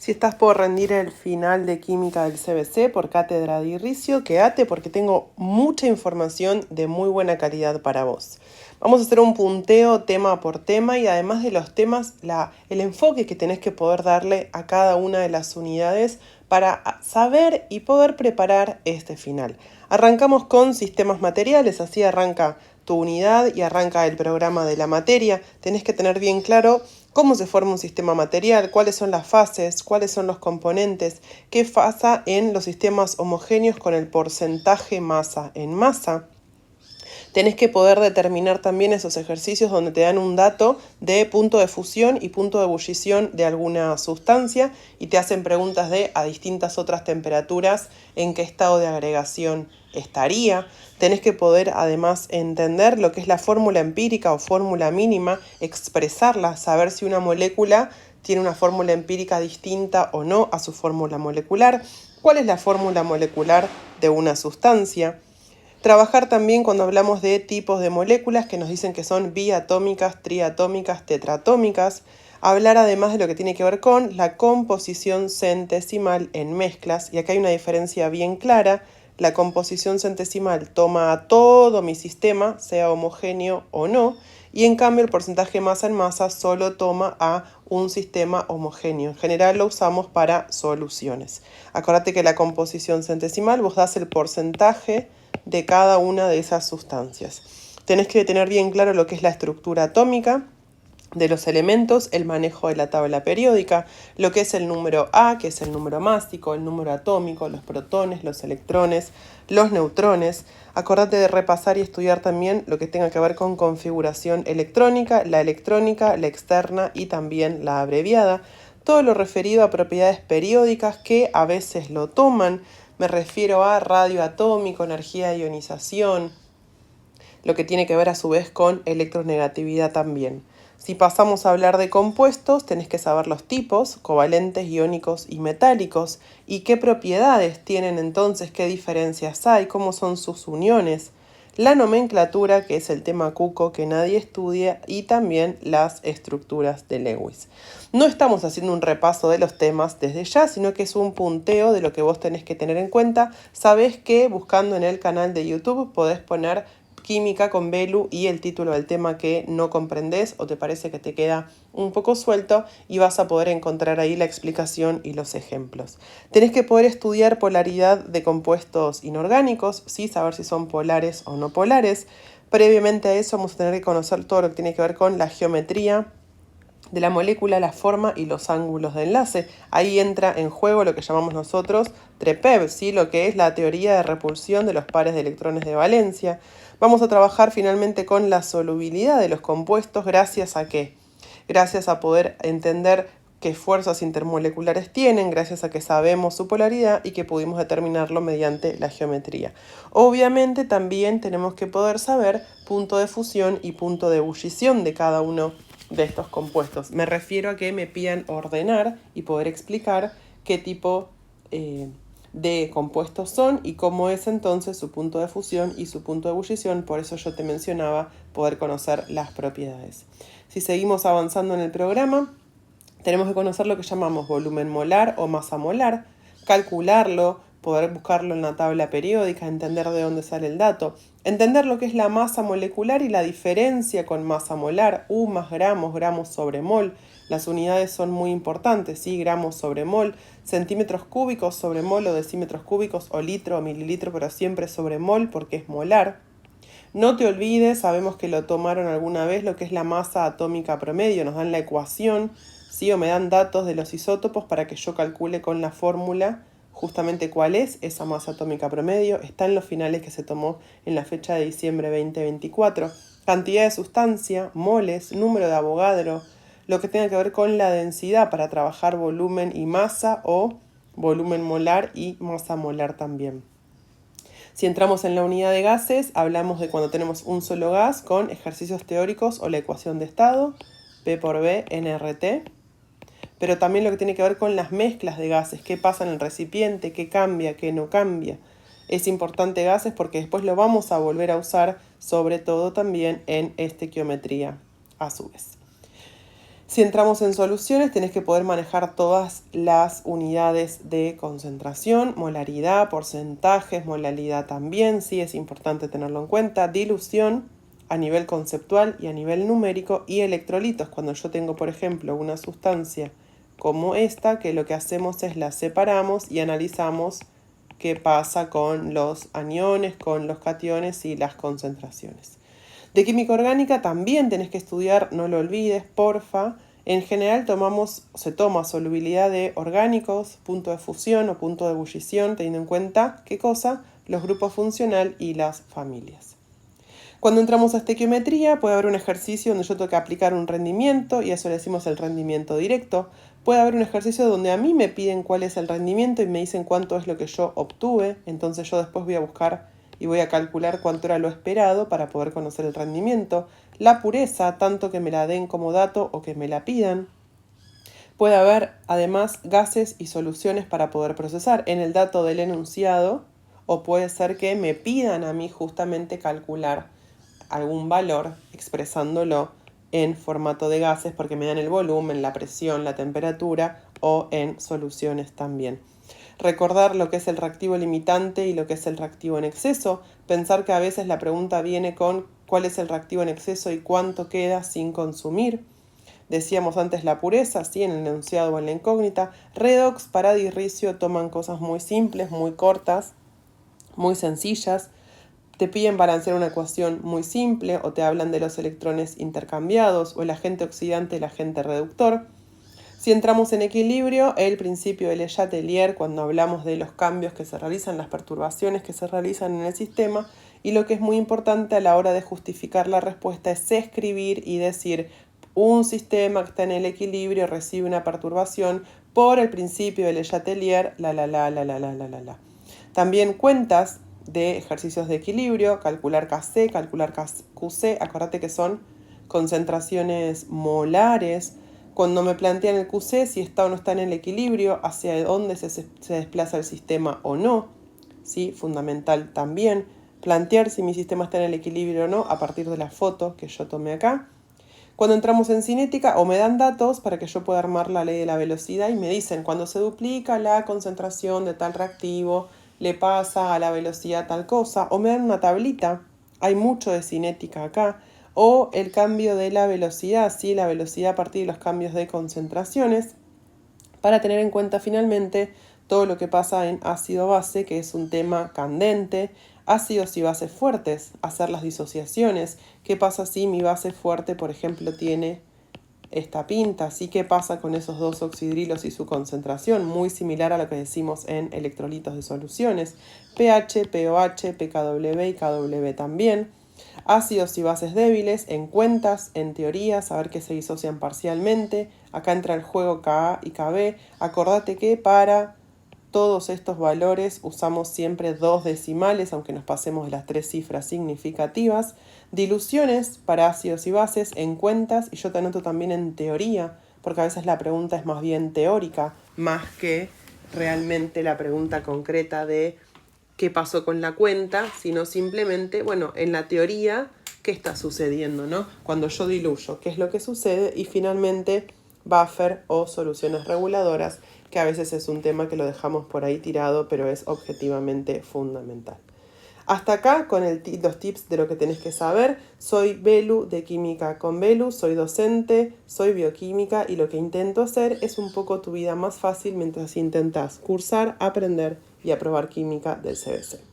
Si estás por rendir el final de Química del CBC por Cátedra de Irricio, quédate porque tengo mucha información de muy buena calidad para vos. Vamos a hacer un punteo tema por tema y además de los temas, el enfoque que tenés que poder darle a cada una de las unidades para saber y poder preparar este final. Arrancamos con sistemas materiales, así arranca tu unidad y arranca el programa de la materia. Tenés que tener bien claro cómo se forma un sistema material, cuáles son las fases, cuáles son los componentes, qué pasa en los sistemas homogéneos con el porcentaje masa en masa. Tenés que poder determinar también esos ejercicios donde te dan un dato de punto de fusión y punto de ebullición de alguna sustancia y te hacen preguntas de a distintas otras temperaturas en qué estado de agregación estaría. Tenés que poder además entender lo que es la fórmula empírica o fórmula mínima, expresarla, saber si una molécula tiene una fórmula empírica distinta o no a su fórmula molecular, cuál es la fórmula molecular de una sustancia. Trabajar también cuando hablamos de tipos de moléculas que nos dicen que son biatómicas, triatómicas, tetratómicas. Hablar además de lo que tiene que ver con la composición centesimal en mezclas. Y acá hay una diferencia bien clara. La composición centesimal toma a todo mi sistema, sea homogéneo o no. Y en cambio el porcentaje masa en masa solo toma a un sistema homogéneo. En general lo usamos para soluciones. Acuérdate que la composición centesimal vos das el porcentaje de cada una de esas sustancias. Tenés que tener bien claro lo que es la estructura atómica de los elementos, el manejo de la tabla periódica, lo que es el número A, que es el número másico, el número atómico, los protones, los electrones, los neutrones. Acordate de repasar y estudiar también lo que tenga que ver con configuración electrónica, la externa y también la abreviada. Todo lo referido a propiedades periódicas que a veces lo toman. Me refiero a radio atómico, energía de ionización, lo que tiene que ver a su vez con electronegatividad también. Si pasamos a hablar de compuestos, tenés que saber los tipos, covalentes, iónicos y metálicos, y qué propiedades tienen entonces, qué diferencias hay, cómo son sus uniones, la nomenclatura, que es el tema cuco que nadie estudia, y también las estructuras de Lewis. No estamos haciendo un repaso de los temas desde ya, sino que es un punteo de lo que vos tenés que tener en cuenta. Sabés que buscando en el canal de YouTube podés poner Química con Belu y el título del tema que no comprendés o te parece que te queda un poco suelto y vas a poder encontrar ahí la explicación y los ejemplos. Tenés que poder estudiar polaridad de compuestos inorgánicos, ¿sí? Saber si son polares o no polares. Previamente a eso vamos a tener que conocer todo lo que tiene que ver con la geometría de la molécula, la forma y los ángulos de enlace. Ahí entra en juego lo que llamamos nosotros TREPEV, ¿sí? Lo que es la teoría de repulsión de los pares de electrones de valencia. Vamos a trabajar finalmente con la solubilidad de los compuestos. ¿Gracias a qué? Gracias a poder entender qué fuerzas intermoleculares tienen, gracias a que sabemos su polaridad y que pudimos determinarlo mediante la geometría. Obviamente también tenemos que poder saber punto de fusión y punto de ebullición de cada uno de estos compuestos. Me refiero a que me pidan ordenar y poder explicar qué tipo de compuestos son y cómo es entonces su punto de fusión y su punto de ebullición. Por eso yo te mencionaba poder conocer las propiedades. Si seguimos avanzando en el programa, tenemos que conocer lo que llamamos volumen molar o masa molar, calcularlo, poder buscarlo en la tabla periódica, entender de dónde sale el dato, entender lo que es la masa molecular y la diferencia con masa molar, U más gramos, gramos sobre mol. Las unidades son muy importantes, ¿sí? Gramos sobre mol, centímetros cúbicos sobre mol o decímetros cúbicos o litro o mililitro, pero siempre sobre mol porque es molar. No te olvides, sabemos que lo tomaron alguna vez, lo que es la masa atómica promedio, nos dan la ecuación, ¿sí? O me dan datos de los isótopos para que yo calcule con la fórmula justamente cuál es esa masa atómica promedio. Está en los finales que se tomó en la fecha de diciembre 2024. Cantidad de sustancia, moles, número de Avogadro, lo que tenga que ver con la densidad para trabajar volumen y masa o volumen molar y masa molar también. Si entramos en la unidad de gases, hablamos de cuando tenemos un solo gas con ejercicios teóricos o la ecuación de estado, P por B, nRT. Pero también lo que tiene que ver con las mezclas de gases, qué pasa en el recipiente, qué cambia, qué no cambia. Es importante gases porque después lo vamos a volver a usar, sobre todo también en estequiometría a su vez. Si entramos en soluciones, tenés que poder manejar todas las unidades de concentración, molaridad, porcentajes, molaridad también, sí es importante tenerlo en cuenta, dilución a nivel conceptual y a nivel numérico, y electrolitos. Cuando yo tengo, por ejemplo, una sustancia como esta, que lo que hacemos es la separamos y analizamos qué pasa con los aniones, con los cationes y las concentraciones. De química orgánica también tenés que estudiar, no lo olvides, porfa. En general se toma solubilidad de orgánicos, punto de fusión o punto de ebullición, teniendo en cuenta, ¿qué cosa? Los grupos funcional y las familias. Cuando entramos a estequiometría, puede haber un ejercicio donde yo tengo que aplicar un rendimiento, y eso le decimos el rendimiento directo. Puede haber un ejercicio donde a mí me piden cuál es el rendimiento y me dicen cuánto es lo que yo obtuve. Entonces yo después voy a buscar y voy a calcular cuánto era lo esperado para poder conocer el rendimiento. La pureza, tanto que me la den como dato o que me la pidan. Puede haber además gases y soluciones para poder procesar en el dato del enunciado, o puede ser que me pidan a mí justamente calcular algún valor expresándolo en formato de gases porque me dan el volumen, la presión, la temperatura, o en soluciones también. Recordar lo que es el reactivo limitante y lo que es el reactivo en exceso. Pensar que a veces la pregunta viene con cuál es el reactivo en exceso y cuánto queda sin consumir. Decíamos antes la pureza, ¿sí? En el enunciado o en la incógnita. Redox, Paradis-Ricio toman cosas muy simples, muy cortas, muy sencillas. Te piden balancear una ecuación muy simple, o te hablan de los electrones intercambiados o el agente oxidante y el agente reductor. Si entramos en equilibrio, el principio de Le Chatelier, cuando hablamos de los cambios que se realizan, las perturbaciones que se realizan en el sistema, y lo que es muy importante a la hora de justificar la respuesta es escribir y decir: un sistema que está en el equilibrio recibe una perturbación por el principio de Le Chatelier, la. También cuentas de ejercicios de equilibrio, calcular Kc, calcular Qc, acordate que son concentraciones molares. Cuando me plantean el Qc, si está o no está en el equilibrio, hacia dónde se desplaza el sistema o no, ¿sí? Fundamental también plantear si mi sistema está en el equilibrio o no a partir de la foto que yo tomé acá. Cuando entramos en cinética, o me dan datos para que yo pueda armar la ley de la velocidad y me dicen cuando se duplica la concentración de tal reactivo, le pasa a la velocidad tal cosa, o me dan una tablita, hay mucho de cinética acá, o el cambio de la velocidad, ¿sí? La velocidad a partir de los cambios de concentraciones, para tener en cuenta finalmente todo lo que pasa en ácido-base, que es un tema candente. Ácidos y bases fuertes, hacer las disociaciones. ¿Qué pasa si mi base fuerte, por ejemplo, tiene esta pinta? ¿Sí? ¿Qué pasa con esos dos oxidrilos y su concentración? Muy similar a lo que decimos en electrolitos de soluciones. pH, pOH, pKw y KW también. Ácidos y bases débiles, en cuentas, en teoría, saber que se disocian parcialmente. Acá entra el juego Ka y Kb. Acordate que para todos estos valores usamos siempre dos decimales, aunque nos pasemos de las 3 cifras significativas. Diluciones para ácidos y bases en cuentas, y yo te anoto también en teoría, porque a veces la pregunta es más bien teórica, más que realmente la pregunta concreta de qué pasó con la cuenta, sino simplemente, bueno, en la teoría, qué está sucediendo, ¿no? Cuando yo diluyo, qué es lo que sucede, y finalmente buffer o soluciones reguladoras, que a veces es un tema que lo dejamos por ahí tirado, pero es objetivamente fundamental. Hasta acá con los tips de lo que tenés que saber. Soy Belu de Química con Belu, soy docente, soy bioquímica, y lo que intento hacer es un poco tu vida más fácil mientras intentas cursar, aprender y aprobar química del CBC.